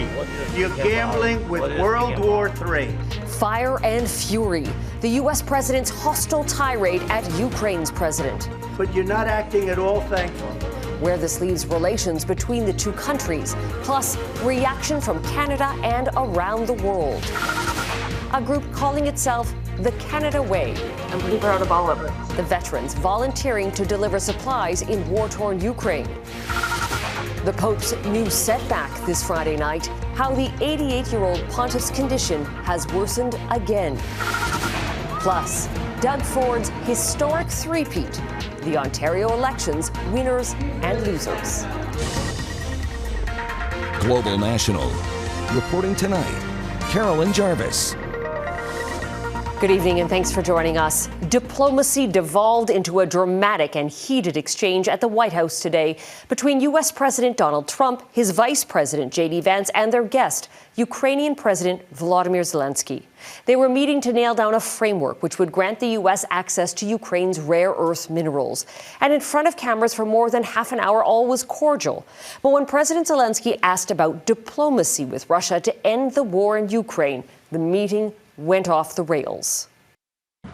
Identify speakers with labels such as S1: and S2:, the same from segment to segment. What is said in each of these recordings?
S1: III. You're gambling with World War III.
S2: Fire and fury. The U.S. president's hostile tirade at Ukraine's president.
S1: But you're not acting at all thankful.
S2: Where this leaves relations between the two countries, plus reaction from Canada and around the world. A group calling itself the Canada Way.
S3: I'm pretty proud of all of it.
S2: The veterans volunteering to deliver supplies in war-torn Ukraine. The Pope's new setback this Friday night, how the 88-year-old pontiff's condition has worsened again. Plus, Doug Ford's historic three-peat, the Ontario elections, winners and losers.
S4: Global National. Reporting tonight, Carolyn Jarvis.
S2: Good evening and thanks for joining us. Diplomacy devolved into a dramatic and heated exchange at the White House today between U.S. President Donald Trump, his Vice President JD Vance, and their guest, Ukrainian President Volodymyr Zelenskyy. They were meeting to nail down a framework which would grant the U.S. access to Ukraine's rare earth minerals. And in front of cameras for more than half an hour, all was cordial. But when President Zelenskyy asked about diplomacy with Russia to end the war in Ukraine, the meeting went off the rails.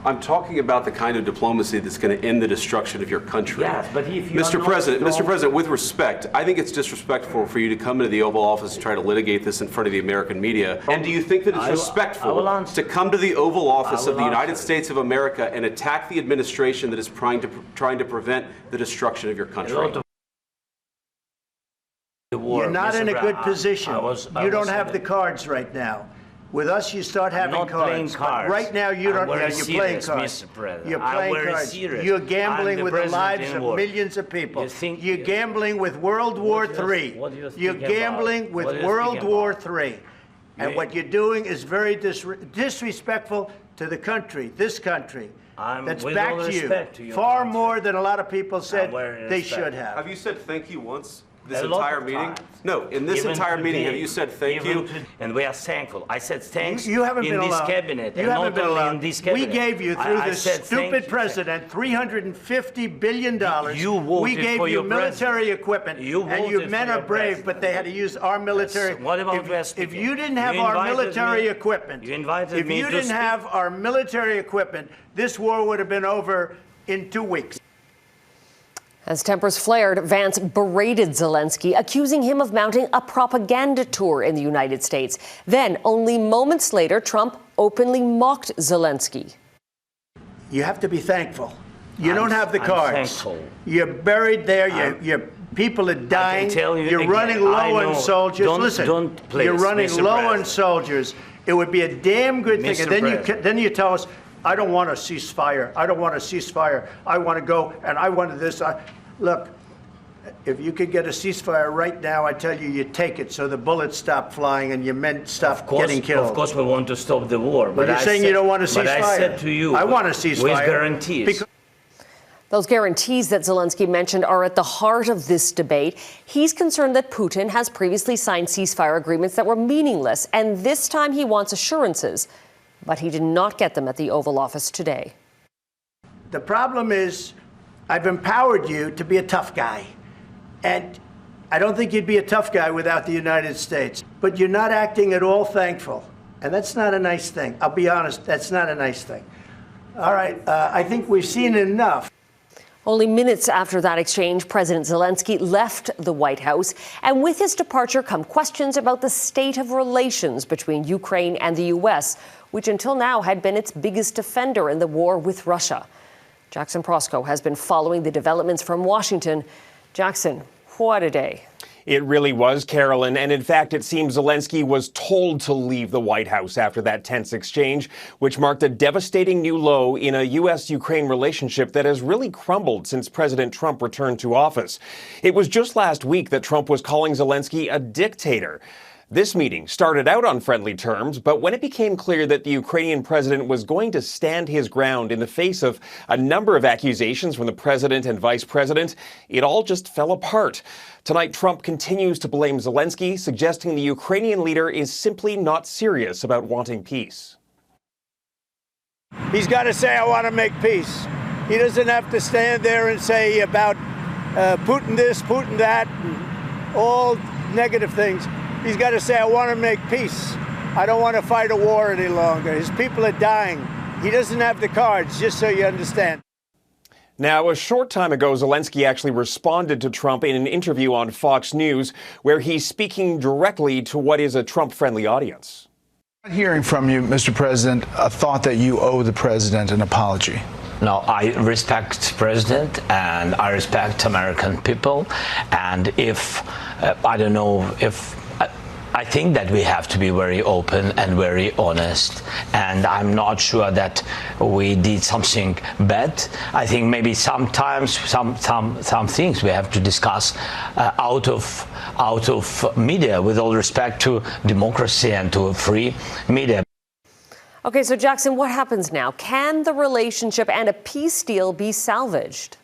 S5: I'm talking about the kind of diplomacy that's going to end the destruction of your country.
S6: Yes, but if you
S5: Mr. President, with respect, I think it's disrespectful for you to come into the Oval Office and try to litigate this in front of the American media. And do you think that it's respectful to come to the Oval Office of the United States of America and attack the administration that is trying to prevent the destruction of your country?
S1: You're not in a good position. You don't have the cards right now. With us, you start having cards. But right now, you don't. Yeah, you're playing cards. You're playing cards. You're gambling with the lives of millions of people. You're gambling with World War III. You're gambling with World War III. And what you're doing is very disrespectful to the country, this country. That's back to you. Far more than a lot of people said they should have.
S5: Have you said thank you once? This entire meeting? No, in this entire meeting, have you said thank you?
S6: And we are thankful. I said thanks
S1: you haven't
S6: in
S1: been
S6: this
S1: allowed.
S6: cabinet.
S1: You
S6: and
S1: haven't
S6: not
S1: been
S6: only
S1: allowed.
S6: in this cabinet.
S1: We gave you, through this stupid president, $350 billion.
S6: You voted
S1: we gave
S6: for
S1: you
S6: your
S1: military equipment. And you men are brave, but they had to use our military.
S6: Yes. What about
S1: if you didn't have our military equipment,
S6: if you
S1: didn't have our military equipment, this war would have been over in 2 weeks.
S2: As tempers flared, Vance berated Zelenskyy, accusing him of mounting a propaganda tour in the United States. Then, only moments later, Trump openly mocked Zelenskyy.
S1: You have to be thankful. You don't have the cards. You're buried there. Your people are dying. You're running low on soldiers. Listen, you're running low on soldiers. It would be a damn good thing. And then you tell us, I don't want a ceasefire. I don't want a ceasefire. I want to go and I want this. Look, if you could get a ceasefire right now, I tell you, you take it so the bullets stop flying and your men stop getting killed.
S6: Of course, we want to stop the war.
S1: But you're saying you don't want a ceasefire.
S6: But I said to you,
S1: I want a ceasefire.
S6: With guarantees.
S2: Those guarantees that Zelenskyy mentioned are at the heart of this debate. He's concerned that Putin has previously signed ceasefire agreements that were meaningless, and this time he wants assurances. But he did not get them at the Oval Office today.
S1: The problem is, I've empowered you to be a tough guy. And I don't think you'd be a tough guy without the United States. But you're not acting at all thankful. And that's not a nice thing. I'll be honest, that's not a nice thing. All right, I think we've seen enough.
S2: Only minutes after that exchange, President Zelenskyy left the White House. And with his departure come questions about the state of relations between Ukraine and the U.S., which until now had been its biggest defender in the war with Russia. Jackson Proskow has been following the developments from Washington. Jackson, what a day.
S7: It really was, Carolyn. And in fact, it seems Zelenskyy was told to leave the White House after that tense exchange, which marked a devastating new low in a U.S.-Ukraine relationship that has really crumbled since President Trump returned to office. It was just last week that Trump was calling Zelenskyy a dictator. This meeting started out on friendly terms, but when it became clear that the Ukrainian president was going to stand his ground in the face of a number of accusations from the president and vice president, it all just fell apart. Tonight, Trump continues to blame Zelenskyy, suggesting the Ukrainian leader is simply not serious about wanting peace.
S1: He's got to say, I want to make peace. He doesn't have to stand there and say about Putin this, Putin that, and all negative things. He's got to say, I want to make peace. I don't want to fight a war any longer. His people are dying. He doesn't have the cards, just so you understand.
S7: Now, a short time ago, Zelenskyy actually responded to Trump in an interview on Fox News, where he's speaking directly to what is a Trump-friendly audience.
S3: Hearing from you, Mr. President, a thought that you owe the president an apology.
S6: No, I respect the president and I respect American people. And if, I think that we have to be very open and very honest. And I'm not sure that we did something bad. I think maybe sometimes some things we have to discuss out of media, with all respect to democracy and to a free media.
S2: Okay, so Jackson, what happens now? Can the relationship and a peace deal be salvaged?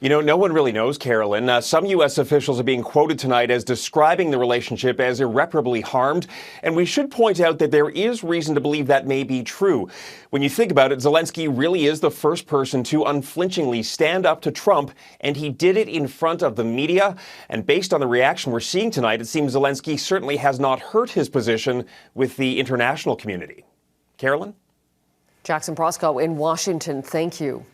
S7: You know, no one really knows, Carolyn. Some U.S. officials are being quoted tonight as describing the relationship as irreparably harmed. And we should point out that there is reason to believe that may be true. When you think about it, Zelenskyy really is the first person to unflinchingly stand up to Trump, and he did it in front of the media. And based on the reaction we're seeing tonight, it seems Zelenskyy certainly has not hurt his position with the international community. Carolyn?
S2: Jackson Proskow in Washington, thank you.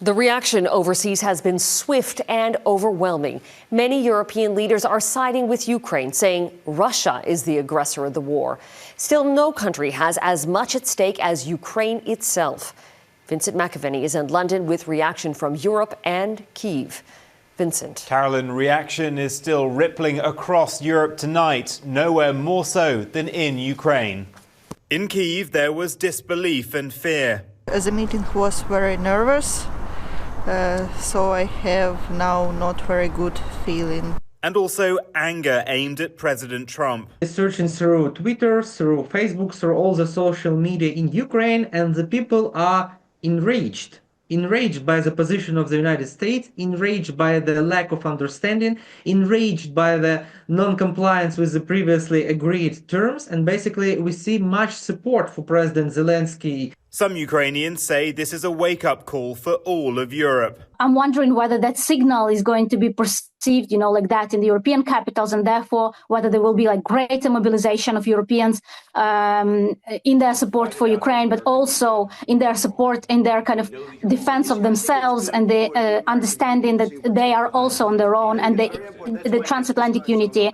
S2: The reaction overseas has been swift and overwhelming. Many European leaders are siding with Ukraine, saying Russia is the aggressor of the war. Still, no country has as much at stake as Ukraine itself. Vincent McAvenny is in London with reaction from Europe and Kyiv. Vincent.
S8: Carolyn, reaction is still rippling across Europe tonight, nowhere more so than in Ukraine. In Kyiv, there was disbelief and fear.
S9: The meeting was very nervous, so I have now not very good feeling.
S8: And also anger aimed at President Trump.
S10: Searching through Twitter, through Facebook, through all the social media in Ukraine, and the people are enraged. Enraged by the position of the United States, enraged by the lack of understanding, enraged by the non-compliance with the previously agreed terms, and basically we see much support for President Zelenskyy.
S8: Some Ukrainians say this is a wake-up call for all of Europe.
S11: I'm wondering whether that signal is going to be perceived, like that in the European capitals, and therefore whether there will be like greater mobilization of Europeans in their support for Ukraine, but also in their support, in their kind of defense of themselves, and the understanding that they are also on their own, and the transatlantic unity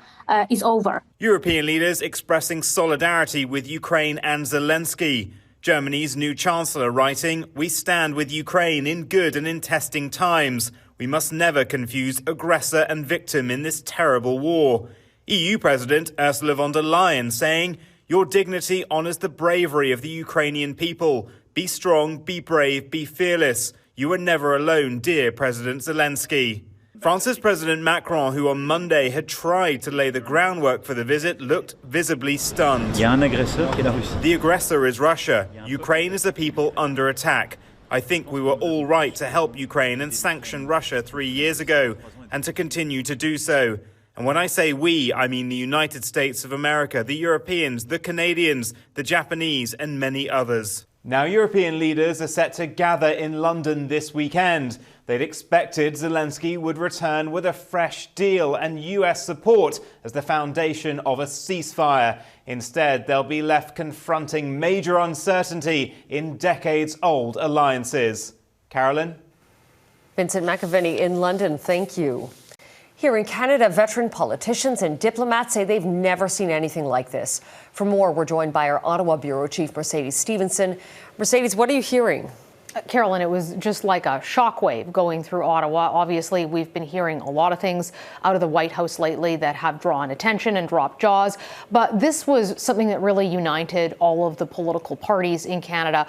S11: is over.
S8: European leaders expressing solidarity with Ukraine and Zelenskyy. Germany's new chancellor writing, "We stand with Ukraine in good and in testing times. We must never confuse aggressor and victim in this terrible war." EU President Ursula von der Leyen saying, "Your dignity honors the bravery of the Ukrainian people. Be strong, be brave, be fearless. You are never alone, dear President Zelenskyy." France's President Macron, who on Monday had tried to lay the groundwork for the visit, looked visibly stunned. The aggressor is Russia. Ukraine is a people under attack. I think we were all right to help Ukraine and sanction Russia 3 years ago, and to continue to do so. And when I say we, I mean the United States of America, the Europeans, the Canadians, the Japanese, and many others. Now, European leaders are set to gather in London this weekend. They'd expected Zelenskyy would return with a fresh deal and US support as the foundation of a ceasefire. Instead, they'll be left confronting major uncertainty in decades-old alliances. Carolyn?
S2: Vincent McAvenny in London, thank you. Here in Canada, veteran politicians and diplomats say they've never seen anything like this. For more, we're joined by our Ottawa Bureau Chief, Mercedes Stevenson. Mercedes, what are you hearing?
S12: Carolyn, it was just like a shockwave going through Ottawa. Obviously, we've been hearing a lot of things out of the White House lately that have drawn attention and dropped jaws. But this was something that really united all of the political parties in Canada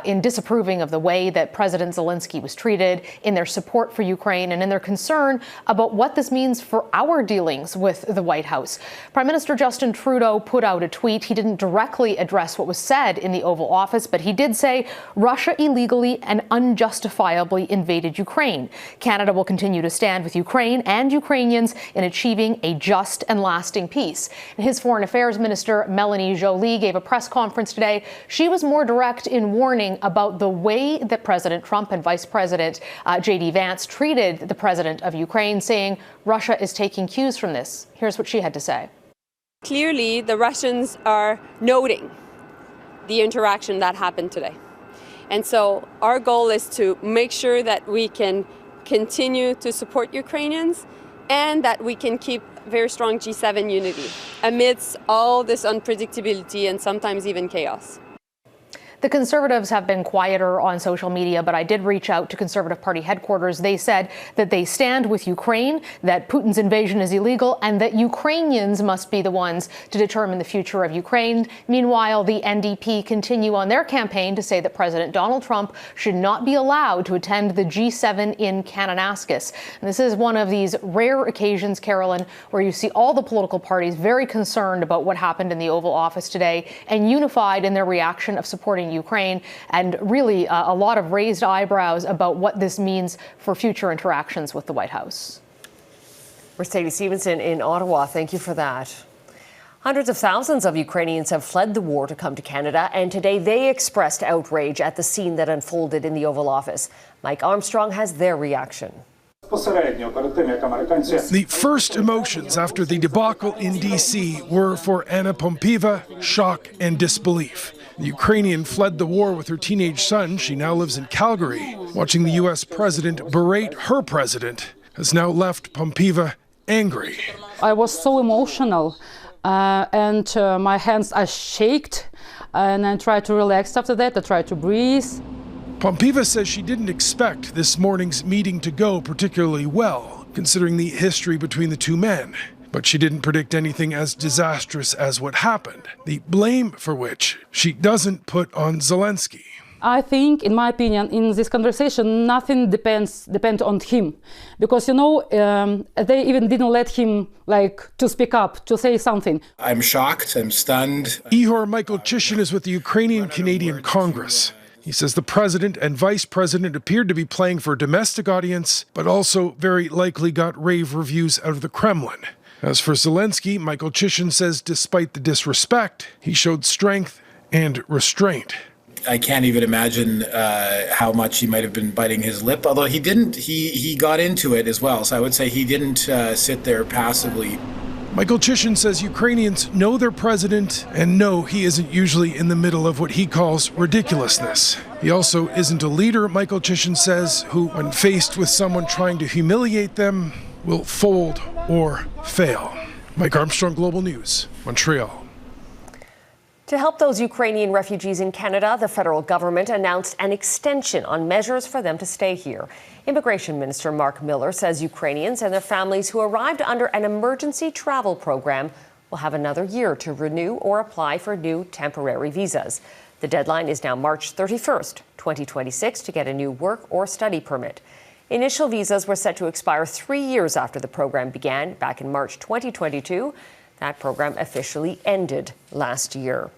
S12: in disapproving of the way that President Zelenskyy was treated, in their support for Ukraine, and in their concern about what this means for our dealings with the White House. Prime Minister Justin Trudeau put out a tweet. He didn't directly address what was said in the Oval Office, but he did say Russia illegally and unjustifiably invaded Ukraine. Canada will continue to stand with Ukraine and Ukrainians in achieving a just and lasting peace. And his Foreign Affairs Minister, Melanie Joly, gave a press conference today. She was more direct in warning about the way that President Trump and Vice President JD Vance treated the president of Ukraine, saying Russia is taking cues from this. Here's what she had to say.
S13: Clearly, the Russians are noting the interaction that happened today. And so our goal is to make sure that we can continue to support Ukrainians and that we can keep very strong G7 unity amidst all this unpredictability and sometimes even chaos.
S12: The Conservatives have been quieter on social media, but I did reach out to Conservative Party headquarters. They said that they stand with Ukraine, that Putin's invasion is illegal, and that Ukrainians must be the ones to determine the future of Ukraine. Meanwhile, the NDP continue on their campaign to say that President Donald Trump should not be allowed to attend the G7 in Kananaskis. And this is one of these rare occasions, Carolyn, where you see all the political parties very concerned about what happened in the Oval Office today and unified in their reaction of supporting Ukraine, and really a lot of raised eyebrows about what this means for future interactions with the White House.
S2: Mercedes Stevenson in Ottawa, thank you for that. Hundreds of thousands of Ukrainians have fled the war to come to Canada, and today they expressed outrage at the scene that unfolded in the Oval Office. Mike Armstrong has their reaction.
S14: The first emotions after the debacle in D.C. were for Anna Pompieva, shock and disbelief. The Ukrainian fled the war with her teenage son. She now lives in Calgary. Watching the U.S. president berate her president has now left Pompieva angry.
S15: I was so emotional and my hands are shaking, and I tried to relax after that. I tried to breathe.
S14: Pompieva says she didn't expect this morning's meeting to go particularly well, considering the history between the two men. But she didn't predict anything as disastrous as what happened, the blame for which she doesn't put on Zelenskyy.
S15: I think, in my opinion, in this conversation, nothing depends on him. Because, they even didn't let him, to speak up, to say something.
S16: I'm shocked, I'm stunned.
S14: Ihor Michael Chishin is with the Ukrainian Canadian Congress. He says the president and vice president appeared to be playing for a domestic audience, but also very likely got rave reviews out of the Kremlin. As for Zelenskyy, Michael Chishin says despite the disrespect, he showed strength and restraint.
S16: I can't even imagine how much he might have been biting his lip, although he didn't. He got into it as well, so I would say he didn't sit there passively.
S14: Michael Chishin says Ukrainians know their president and know he isn't usually in the middle of what he calls ridiculousness. He also isn't a leader, Michael Chishin says, who, when faced with someone trying to humiliate them, will fold or fail. Mike Armstrong, Global News, Montreal.
S2: To help those Ukrainian refugees in Canada, the federal government announced an extension on measures for them to stay here. Immigration Minister Mark Miller says Ukrainians and their families who arrived under an emergency travel program will have another year to renew or apply for new temporary visas. The deadline is now March 31st, 2026, to get a new work or study permit. Initial visas were set to expire 3 years after the program began back in March 2022. That program officially ended last year.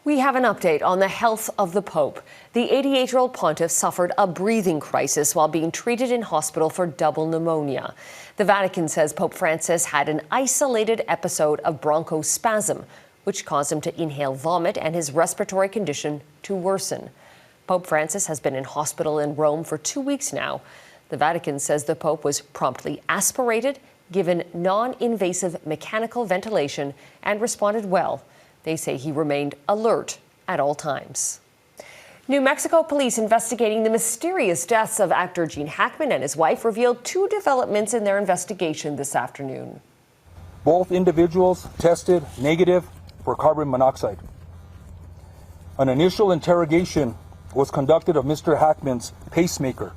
S2: We have an update on the health of the Pope. The 88-year-old pontiff suffered a breathing crisis while being treated in hospital for double pneumonia. The Vatican says Pope Francis had an isolated episode of bronchospasm, which caused him to inhale vomit and his respiratory condition to worsen. Pope Francis has been in hospital in Rome for 2 weeks now. The Vatican says the Pope was promptly aspirated, given non-invasive mechanical ventilation, and responded well. They say he remained alert at all times. New Mexico police investigating the mysterious deaths of actor Gene Hackman and his wife revealed 2 developments in their investigation this afternoon.
S17: Both individuals tested negative for carbon monoxide. An initial interrogation was conducted of Mr. Hackman's pacemaker.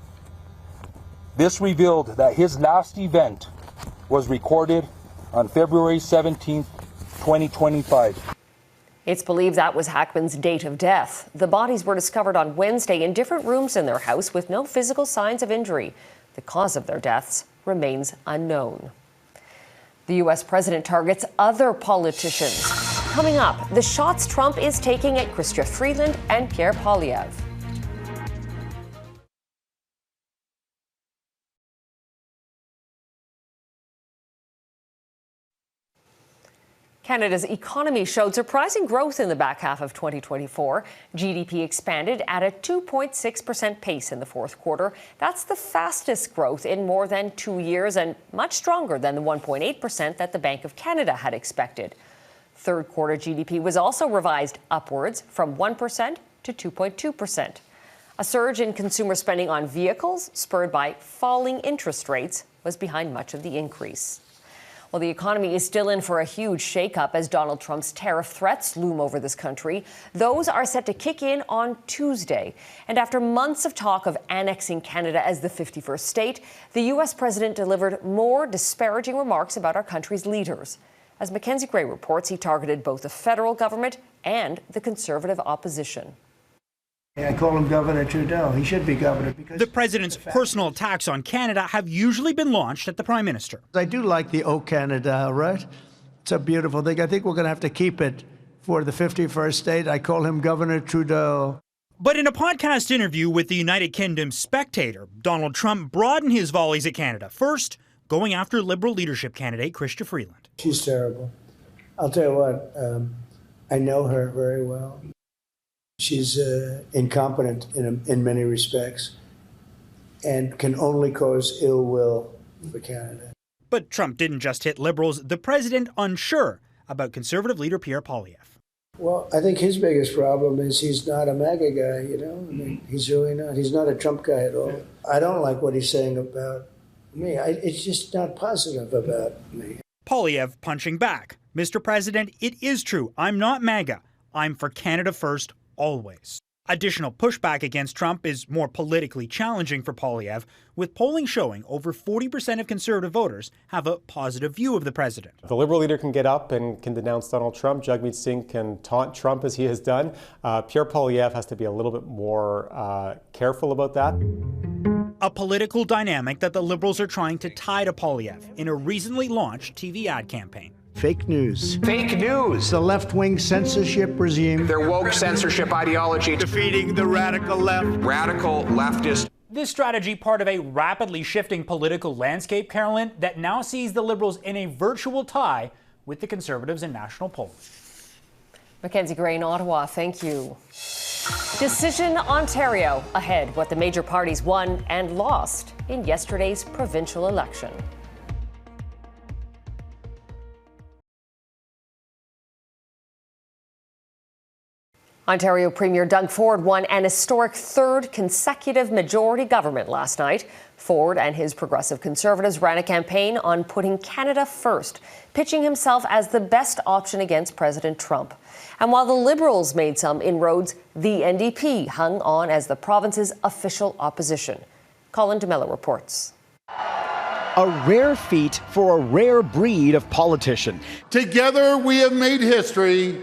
S17: This revealed that his last event was recorded on February 17, 2025.
S2: It's believed that was Hackman's date of death. The bodies were discovered on Wednesday in different rooms in their house with no physical signs of injury. The cause of their deaths remains unknown. The U.S. president targets other politicians. Coming up, the shots Trump is taking at Chrystia Freeland and Pierre Poilievre. Canada's economy showed surprising growth in the back half of 2024. GDP expanded at a 2.6% pace in the fourth quarter. That's the fastest growth in more than 2 years and much stronger than the 1.8% that the Bank of Canada had expected. Third quarter GDP was also revised upwards from 1% to 2.2%. A surge in consumer spending on vehicles, spurred by falling interest rates, was behind much of the increase. Well, the economy is still in for a huge shakeup as Donald Trump's tariff threats loom over this country. Those are set to kick in on Tuesday. And after months of talk of annexing Canada as the 51st state, the U.S. president delivered more disparaging remarks about our country's leaders. As Mackenzie Gray reports, he targeted both the federal government and the Conservative opposition.
S1: I call him Governor Trudeau. He should be governor because
S18: the president's personal attacks on Canada have usually been launched at the prime minister.
S1: I do like the "Oh Canada," right? It's a beautiful thing. I think we're going to have to keep it for the 51st state. I call him Governor Trudeau.
S18: But in a podcast interview with the United Kingdom Spectator, Donald Trump broadened his volleys at Canada. First, going after Liberal leadership candidate Chrystia Freeland.
S1: She's terrible. I'll tell you what, I know her very well. She's incompetent in many respects and can only cause ill will for Canada.
S18: But Trump didn't just hit Liberals. The president unsure about Conservative leader Pierre Poilievre.
S1: Well, I think his biggest problem is he's not a MAGA guy, you know? I mean, he's really not. He's not a Trump guy at all. I don't like what he's saying about me. It's just not positive about me.
S18: Poilievre punching back. Mr. President, it is true. I'm not MAGA. I'm for Canada first. Always. Additional pushback against Trump is more politically challenging for Poilievre, with polling showing over 40% of Conservative voters have a positive view of the president.
S19: The Liberal leader can get up and can denounce Donald Trump. Jagmeet Singh can taunt Trump as he has done. Pierre Poilievre has to be a little bit more careful about that.
S18: A political dynamic that the Liberals are trying to tie to Poilievre in a recently launched TV ad campaign.
S1: Fake news.
S20: Fake news.
S1: The left-wing censorship regime.
S20: Their woke censorship ideology.
S1: Defeating the radical left.
S20: Radical leftist.
S18: This strategy part of a rapidly shifting political landscape, Carolyn, that now sees the Liberals in a virtual tie with the Conservatives in national polls.
S2: Mackenzie Gray in Ottawa, thank you. Decision Ontario ahead, what the major parties won and lost in yesterday's provincial election. Ontario Premier Doug Ford won an historic third consecutive majority government last night. Ford and his progressive Conservatives ran a campaign on putting Canada first, pitching himself as the best option against President Trump. And while the Liberals made some inroads, the NDP hung on as the province's official opposition. Colin DeMello reports.
S21: A rare feat for a rare breed of politician.
S22: Together we have made history.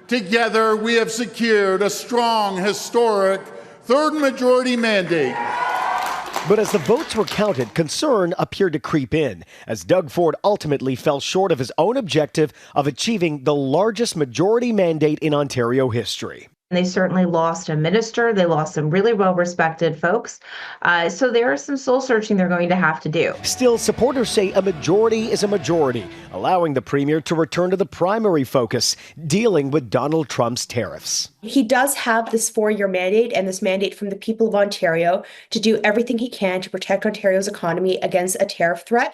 S22: Together, we have secured a strong, historic third majority mandate.
S21: But as the votes were counted, concern appeared to creep in, as Doug Ford ultimately fell short of his own objective of achieving the largest majority mandate in Ontario history.
S23: They certainly lost a minister. They lost some really well-respected folks. So there is some soul searching they're going to have to do.
S21: Still, supporters say a majority is a majority, allowing the premier to return to the primary focus, dealing with Donald Trump's tariffs.
S24: He does have this 4-year mandate and this mandate from the people of Ontario to do everything he can to protect Ontario's economy against a tariff threat.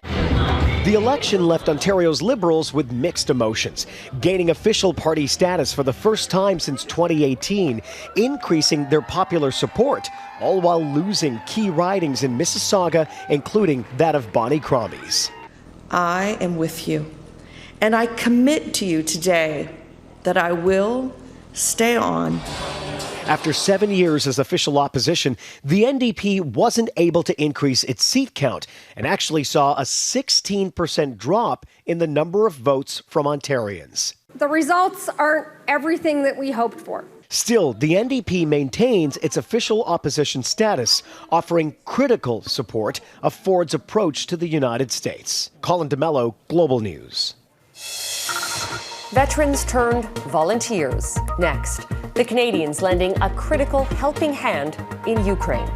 S21: The election left Ontario's Liberals with mixed emotions, gaining official party status for the first time since 2018, increasing their popular support, all while losing key ridings in Mississauga, including that of Bonnie Crombie's.
S25: I am with you, and I commit to you today that I will stay on.
S21: After 7 years as official opposition, the NDP wasn't able to increase its seat count and actually saw a 16% drop in the number of votes from Ontarians.
S26: The results aren't everything that we hoped for.
S21: Still, the NDP maintains its official opposition status, offering critical support of Ford's approach to the United States. Colin DeMello, Global News.
S2: Veterans turned volunteers. Next, the Canadians lending a critical helping hand in Ukraine.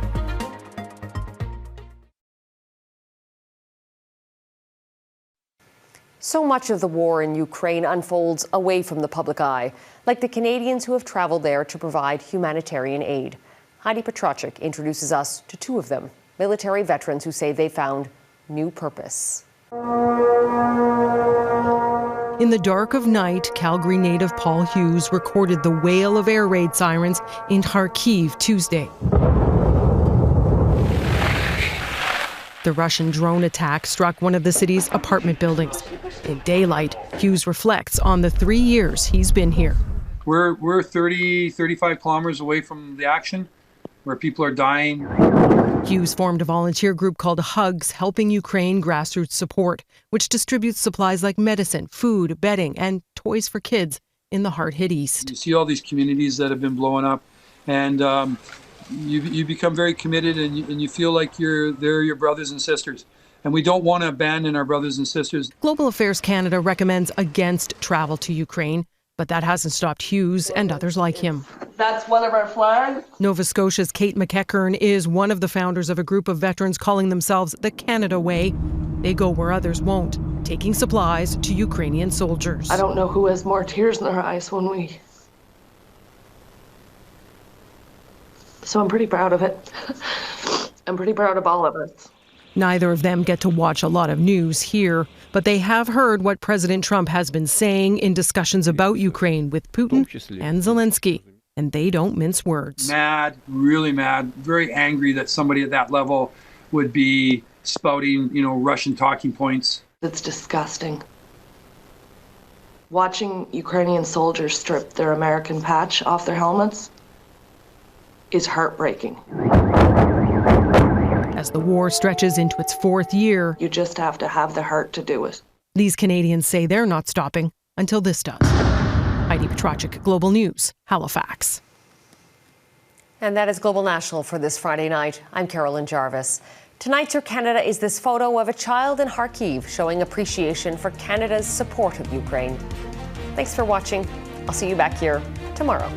S2: So much of the war in Ukraine unfolds away from the public eye, like the Canadians who have traveled there to provide humanitarian aid. Heidi Petrachik introduces us to two of them, military veterans who say they found new purpose.
S3: In the dark of night, Calgary native Paul Hughes recorded the wail of air raid sirens in Kharkiv Tuesday. The Russian drone attack struck one of the city's apartment buildings. In daylight, Hughes reflects on the 3 years he's been here.
S17: We're 30, 35 kilometers away from the action, where people are dying.
S3: Hughes formed a volunteer group called Hugs, helping Ukraine grassroots support, which distributes supplies like medicine, food, bedding, and toys for kids in the hard-hit East.
S17: You see all these communities that have been blowing up, and you become very committed, and you feel like they're your brothers and sisters. And we don't want to abandon our brothers and sisters.
S3: Global Affairs Canada recommends against travel to Ukraine, but that hasn't stopped Hughes and others like him.
S25: That's one of our flags.
S3: Nova Scotia's Kate McEachern is one of the founders of a group of veterans calling themselves the Canada Way. They go where others won't, taking supplies to Ukrainian soldiers.
S25: I don't know who has more tears in their eyes when we... So I'm pretty proud of it. I'm pretty proud of all of us.
S3: Neither of them get to watch a lot of news here, but they have heard what President Trump has been saying in discussions about Ukraine with Putin and Zelenskyy, and they don't mince words.
S17: Mad, really mad, very angry that somebody at that level would be spouting, Russian talking points.
S25: It's disgusting. Watching Ukrainian soldiers strip their American patch off their helmets is heartbreaking.
S3: As the war stretches into its 4th year,
S25: you just have to have the heart to do it.
S3: These Canadians say they're not stopping until this does. Heidi Petracek, Global News, Halifax.
S2: And that is Global National for this Friday night. I'm Carolyn Jarvis. Tonight's Your Canada is this photo of a child in Kharkiv showing appreciation for Canada's support of Ukraine. Thanks for watching. I'll see you back here tomorrow.